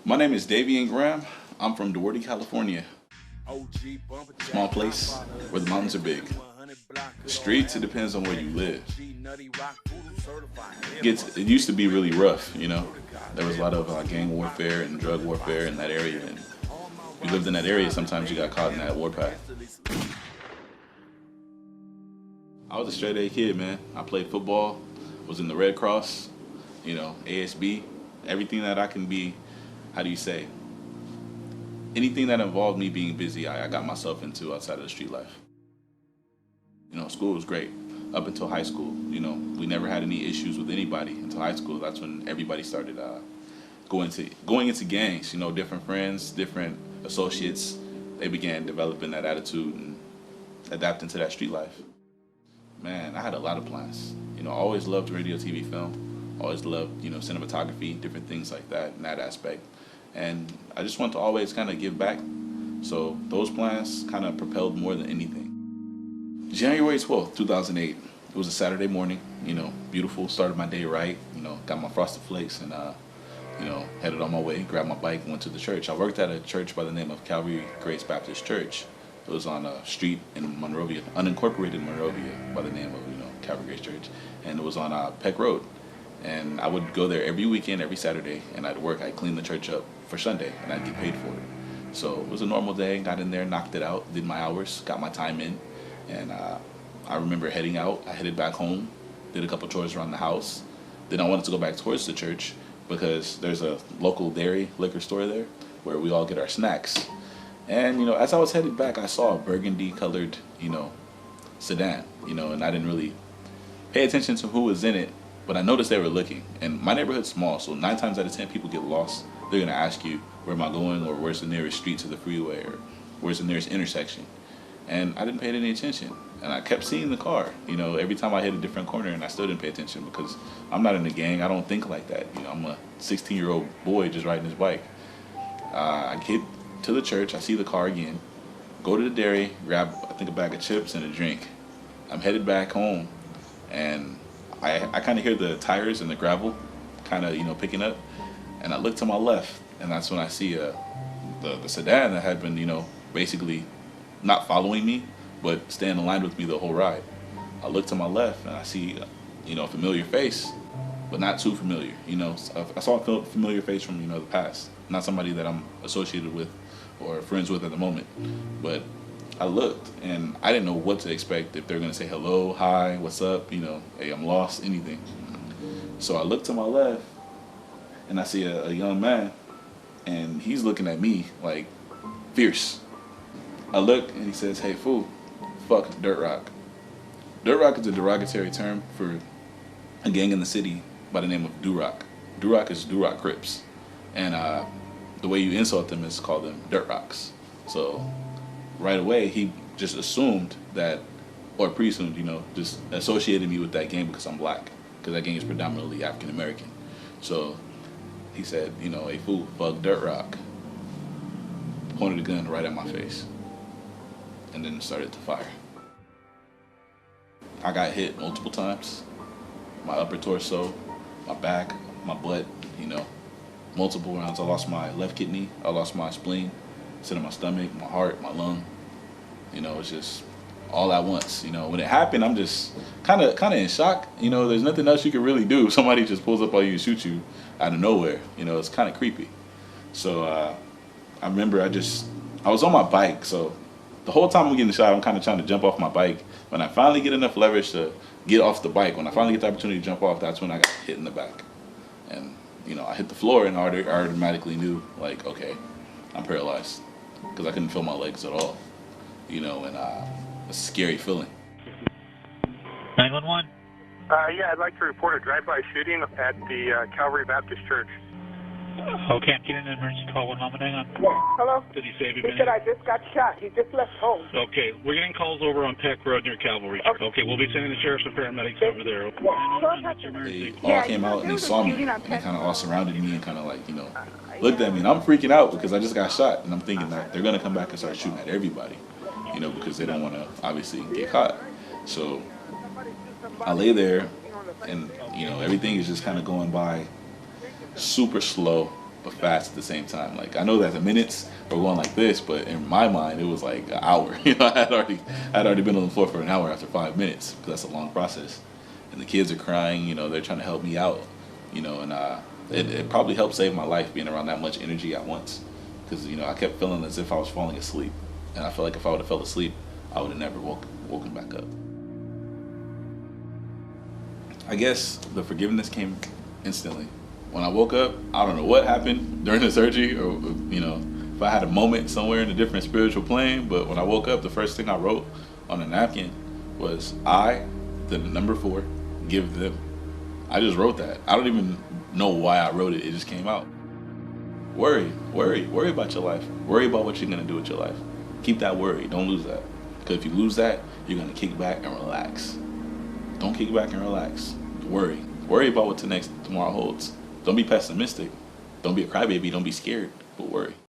My name is Davien Graham. I'm from DeWarty, California. Small place where the mountains are big. The streets, it depends on where you live. It used to be really rough, you know. There was a lot of gang warfare and drug warfare in that area, and if you lived in that area, sometimes you got caught in that warpath. I was a straight A kid, man. I played football, was in the Red Cross, you know, ASB, everything that I can be, how do you say, anything that involved me being busy, I got myself into outside of the street life. You know, school was great up until high school. You know, we never had any issues with anybody until high school. That's when everybody started going into gangs. You know, different friends, different associates. They began developing that attitude and adapting to that street life. Man, I had a lot of plans. You know, I always loved radio, TV, film. Always loved, you know, cinematography, different things like that in that aspect. And I just want to always kind of give back. So those plans kind of propelled more than anything. January 12th, 2008. It was a Saturday morning, you know, beautiful, started my day right, you know, got my Frosted Flakes and, you know, headed on my way, grabbed my bike and went to the church. I worked at a church by the name of Calvary Grace Baptist Church. It was on a street in Monrovia, unincorporated Monrovia, by the name of, you know, Calvary Grace Church. And it was on Peck Road. And I would go there every weekend, every Saturday, and I'd clean the church up for Sunday, and I'd get paid for it. So it was a normal day, got in there, knocked it out, did my hours, got my time in. And I remember heading out. I headed back home, did a couple chores around the house. Then I wanted to go back towards the church because there's a local dairy liquor store there where we all get our snacks. And, you know, as I was headed back, I saw a burgundy colored, you know, sedan, you know, and I didn't really pay attention to who was in it, but I noticed they were looking. And my neighborhood's small, so 9 times out of 10 people get lost. They're going to ask you, where am I going, or where's the nearest street to the freeway, or where's the nearest intersection? And I didn't pay any attention. And I kept seeing the car, you know, every time I hit a different corner, and I still didn't pay attention because I'm not in a gang. I don't think like that. You know, I'm a 16-year-old boy just riding his bike. I get to the church, I see the car again, go to the dairy, grab, I think, a bag of chips and a drink. I'm headed back home, and I kind of hear the tires and the gravel kind of, you know, picking up. And I look to my left, and that's when I see the sedan that had been, you know, basically not following me, but staying aligned with me the whole ride. I look to my left, and I see, you know, a familiar face, but not too familiar. You know, I saw a familiar face from, you know, the past. Not somebody that I'm associated with or friends with at the moment. But I looked, and I didn't know what to expect, if they're going to say hello, hi, what's up, you know, hey, I'm lost, anything. So I look to my left, and I see a young man, and he's looking at me like fierce. I look, and he says, hey, fool, fuck Dirt Rock. Dirt Rock is a derogatory term for a gang in the city by the name of Do-Rock. Do-Rock is Do-Rock Crips. And the way you insult them is call them Dirt Rocks. So right away, he just assumed that, or presumed, you know, just associated me with that gang because I'm black, because that gang is predominantly African American. So he said, you know, hey, fool, fuck Dirt Rock. Pointed a gun right at my face, and then started to fire. I got hit multiple times. My upper torso, my back, my butt, you know, multiple rounds. I lost my left kidney, I lost my spleen, it's in my stomach, my heart, my lung. You know, it's just all at once. You know, when it happened, I'm just kind of in shock. You know, there's nothing else you can really do. Somebody just pulls up on you and shoots you out of nowhere. You know, it's kind of creepy. So I remember I was on my bike, so the whole time I'm getting shot, I'm kind of trying to jump off my bike. When I finally get enough leverage to get off the bike, when I finally get the opportunity to jump off, that's when I got hit in the back. And, you know, I hit the floor, and I automatically knew, like, okay, I'm paralyzed, because I couldn't feel my legs at all. You know, and it's a scary feeling. 911? Yeah, I'd like to report a drive-by shooting at the Calvary Baptist Church. Okay, I'm getting an emergency call. 1 moment, hang on. Yes, hello? Did he say He said I just got shot. He just left home. Okay, we're getting calls over on Peck Road near Cavalry. Okay, we'll be sending the sheriffs and paramedics over there. Okay. They all came out and they saw me, and they kind of all surrounded me and kind of like, you know, looked at me, and I'm freaking out because I just got shot, and I'm thinking that they're gonna come back and start shooting at everybody, you know, because they don't want to obviously get caught. So I lay there, and you know, everything is just kind of going by super slow, but fast at the same time. Like, I know that the minutes were going like this, but in my mind, it was like an hour. You know, I had already been on the floor for an hour after 5 minutes, because that's a long process. And the kids are crying, you know, they're trying to help me out, you know, and it probably helped save my life being around that much energy at once, because, you know, I kept feeling as if I was falling asleep, and I felt like if I would have fell asleep, I would have never woken back up. I guess the forgiveness came instantly. When I woke up, I don't know what happened during the surgery, or, you know, if I had a moment somewhere in a different spiritual plane, but when I woke up, the first thing I wrote on a napkin was, I, the number 4, give them. I just wrote that. I don't even know why I wrote it. It just came out. Worry about your life. Worry about what you're going to do with your life. Keep that worry. Don't lose that. Because if you lose that, you're going to kick back and relax. Don't kick back and relax. Worry. Worry about what tomorrow holds. Don't be pessimistic. Don't be a crybaby. Don't be scared. But worry.